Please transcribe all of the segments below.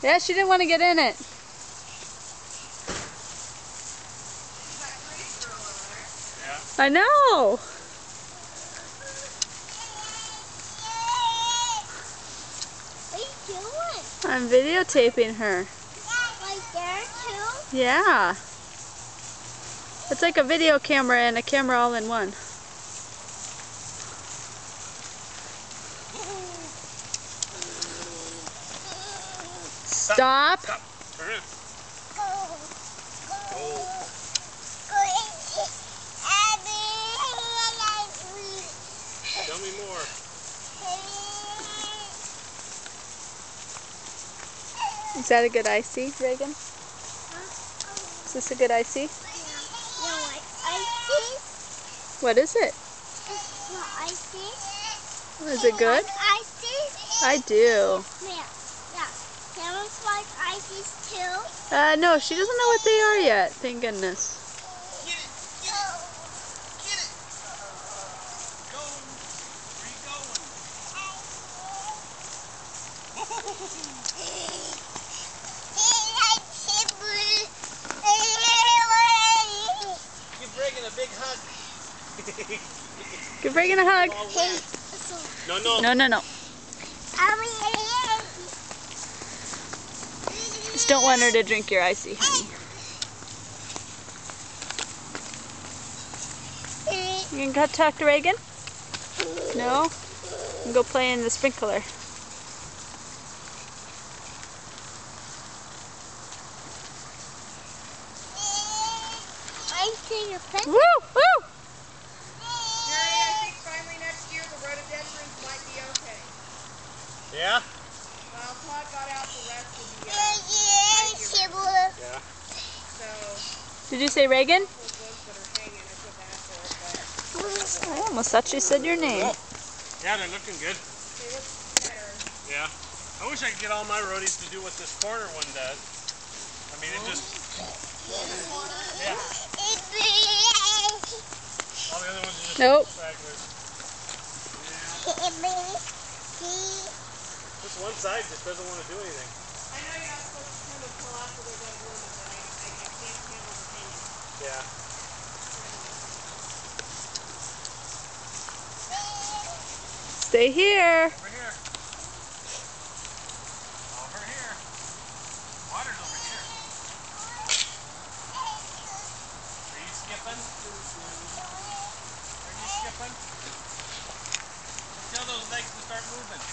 Yeah, she didn't want to get in it. Yeah. I know. What are you doing? I'm videotaping her. Right there too? Yeah. It's like a video camera and a camera all in one. Stop. Stop. Turn it. Tell me more. Is that a good icy, Reagan? Is this a good icy? You know what icy? What is it? What icy? Is it good? Icy? I do. Yeah. Parents like ices too? No, she doesn't know what they are yet. Thank goodness. Get it. Get it. Get it. Go. Where you going? Give Reagan a big hug. Give Reagan a hug. No, no. No, no, no. Just don't want her to drink your icy, honey. You can go talk to Reagan? No? You can go play in the sprinkler. Woo! Woo! Jerry, I think finally next year the rhododendrons might be okay. Yeah? Well, Todd got out the rest of the Yeah. so Did you say Reagan? those ones that are hanging, I put that there, but I almost thought you said your name. Yeah, they're looking good. they look better. Yeah. I wish I could get all my roadies to do what this corner one does. I mean, it just... Yeah. All the other ones are just Nope. stragglers. This one side just doesn't want to do anything. I know you're not supposed to trim until after they're done blooming, but I can't handle the hanging. Yeah. Stay here. Over here. Over here. Water's over here. Are you skipping? Are you skipping? Tell those legs to start moving.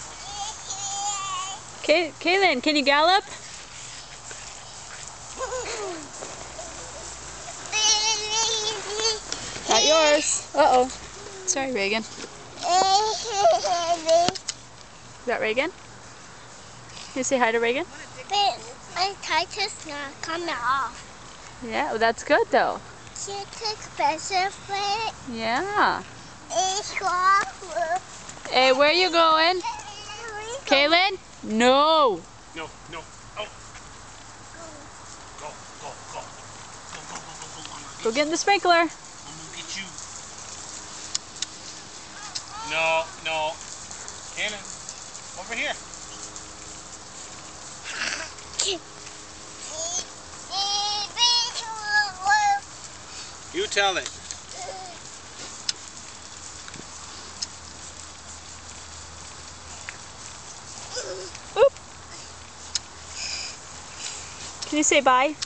Kaylin, can you gallop? Not yours. Uh-oh. Sorry, Reagan. Is that Reagan? Can you say hi to Reagan? My tightest not coming off. Yeah, well, that's good though. She took special for it. Yeah. It's Hey, where are you going? Kaylin? No. No, no. Oh. Go, go, go. Go get in the sprinkler. I'm gonna get you. No, no. Cannon, over here. You tell it. Oop. Can you say bye?